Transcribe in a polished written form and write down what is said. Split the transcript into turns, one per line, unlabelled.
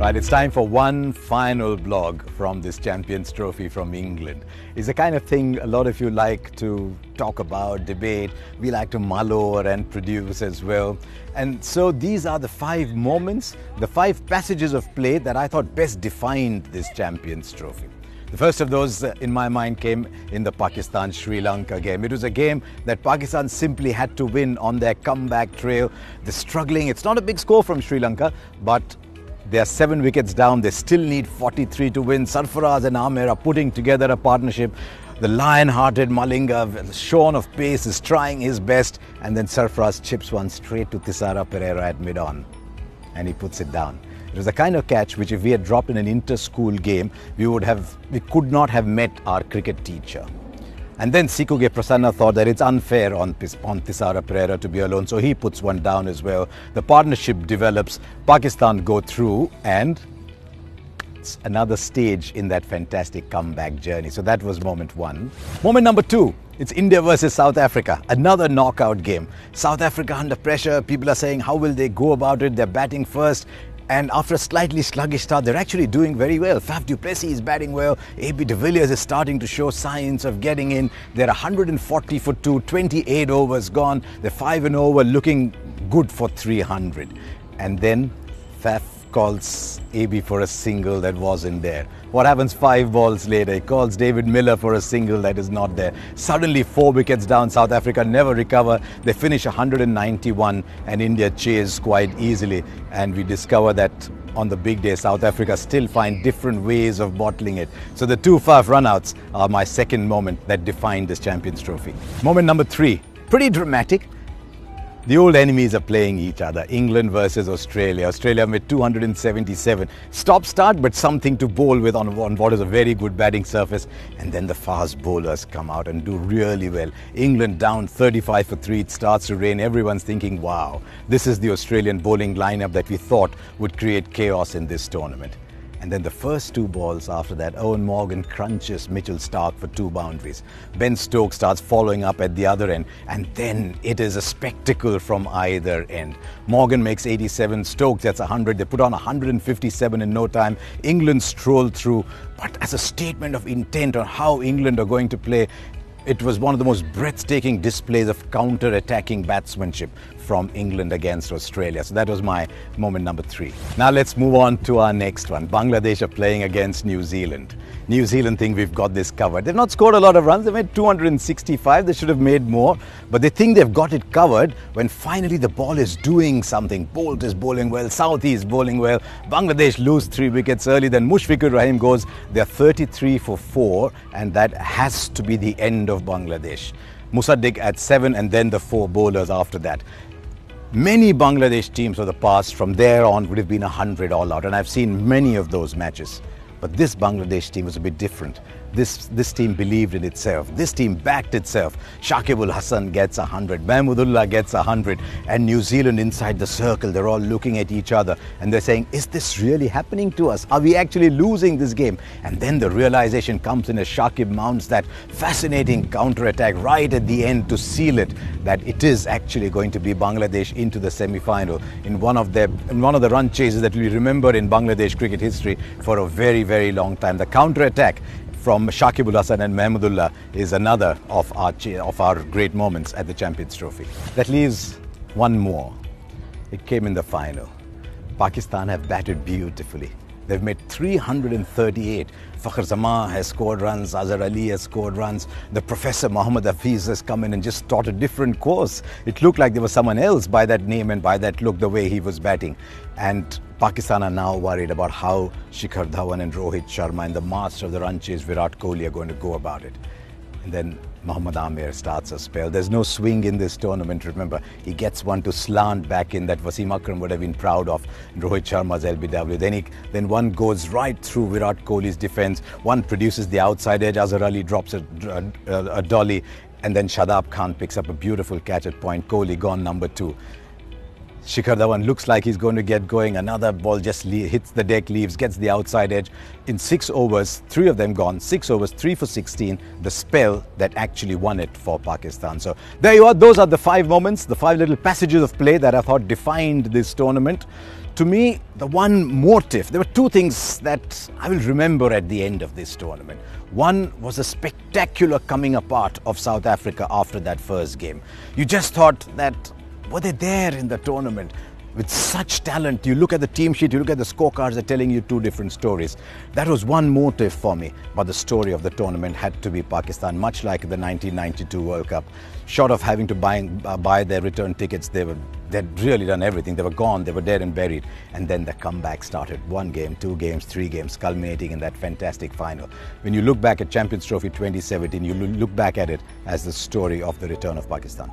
Right, it's time for one final blog from this Champions Trophy from England. It's the kind of thing a lot of you like to talk about, debate. We like to mull over and produce as well. And so these are the 5 moments, the 5 passages of play that I thought best defined this Champions Trophy. The first of those, in my mind, came in the Pakistan-Sri Lanka game. It was a game that Pakistan simply had to win on their comeback trail. They're struggling. It's not a big score from Sri Lanka, but they are 7 wickets down. They still need 43 to win. Sarfaraz and Amir are putting together a partnership. The lion-hearted Malinga, shorn of pace, is trying his best. And then Sarfaraz chips one straight to Thisara Pereira at mid-on. And he puts it down. It was the kind of catch which, if we had dropped in an inter-school game, we could not have met our cricket teacher. And then Sikuge Prasanna thought that it's unfair on Thisara Pereira to be alone, so he puts one down as well. The partnership develops, Pakistan go through, and it's another stage in that fantastic comeback journey. So that was moment 1. Moment number 2, it's India versus South Africa, another knockout game. South Africa under pressure, people are saying how will they go about it, they're batting first. And after a slightly sluggish start, they're actually doing very well. Faf du Plessis is batting well. AB de Villiers is starting to show signs of getting in. They're 140 for 2, 28 overs gone. They're 5 and over, looking good for 300. And then Faf calls AB for a single that wasn't there. What happens 5 balls later? He calls David Miller for a single that is not there. Suddenly 4 wickets down. South Africa never recover. They finish 191 and India chase quite easily. And we discover that on the big day, South Africa still find different ways of bottling it. So the 2 Faf runouts are my second moment that defined this Champions Trophy. Moment number 3, pretty dramatic. The old enemies are playing each other, England versus Australia. Australia made 277. Stop-start, but something to bowl with on what is a very good batting surface. And then the fast bowlers come out and do really well. England down 35 for 3. It starts to rain. Everyone's thinking, wow, this is the Australian bowling lineup that we thought would create chaos in this tournament. And then the first 2 balls after that, Owen Morgan crunches Mitchell Starc for 2 boundaries. Ben Stokes starts following up at the other end. And then it is a spectacle from either end. Morgan makes 87, Stokes gets 100. They put on 157 in no time. England stroll through. But as a statement of intent on how England are going to play, it was one of the most breathtaking displays of counter-attacking batsmanship from England against Australia. So that was my moment number 3. Now let's move on to our next one. Bangladesh are playing against New Zealand. New Zealand think we've got this covered. They've not scored a lot of runs. They made 265. They should have made more. But they think they've got it covered when finally the ball is doing something. Bolt is bowling well. Southee is bowling well. Bangladesh lose 3 wickets early. Then Mushfiqur Rahim goes. They're 33 for 4. And that has to be the end of Bangladesh. Musaddiq at 7 and then the 4 bowlers after that. Many Bangladesh teams of the past from there on would have been 100 all out, and I've seen many of those matches. But this Bangladesh team was a bit different. This team believed in itself. This team backed itself. Shakib Hassan gets 100. Mahmudullah gets 100. And New Zealand inside the circle, they're all looking at each other. And they're saying, is this really happening to us? Are we actually losing this game? And then the realization comes in as Shakib mounts that fascinating counter-attack right at the end to seal it, that it is actually going to be Bangladesh into the semi-final in one of the run chases that we remember in Bangladesh cricket history for a very, very long time. The counter-attack from Shakib Hassan and Mahmudullah is another of our great moments at the Champions Trophy. That leaves one more. It came in the final. Pakistan have batted beautifully. They've made 338. Fakhr Zaman has scored runs, Azhar Ali has scored runs. The Professor Mohammad Hafiz has come in and just taught a different course. It looked like there was someone else by that name and by that look, the way he was batting. And Pakistan are now worried about how Shikhar Dhawan and Rohit Sharma and the master of the run chase, Virat Kohli, are going to go about it. And then Mohammad Amir starts a spell. There's no swing in this tournament, remember. He gets one to slant back in that Wasim Akram would have been proud of, Rohit Sharma's LBW. Then one goes right through Virat Kohli's defense. One produces the outside edge. Azhar Ali drops a dolly. And then Shadab Khan picks up a beautiful catch at point. Kohli gone number 2. Shikhar Dhawan looks like he's going to get going. Another ball just hits the deck, leaves, gets the outside edge. In 6 overs, 3 of them gone. 6 overs, 3 for 16. The spell that actually won it for Pakistan. So there you are. Those are the 5 moments, the 5 little passages of play that I thought defined this tournament. To me, the one motive, there were 2 things that I will remember at the end of this tournament. One was a spectacular coming apart of South Africa after that first game. You just thought that, were they there in the tournament? With such talent, you look at the team sheet, you look at the scorecards, they're telling you 2 different stories. That was one motive for me, but the story of the tournament had to be Pakistan, much like the 1992 World Cup. Short of having to buy their return tickets, they'd really done everything. They were gone, they were dead and buried. And then the comeback started. 1 game, 2 games, 3 games, culminating in that fantastic final. When you look back at Champions Trophy 2017, you look back at it as the story of the return of Pakistan.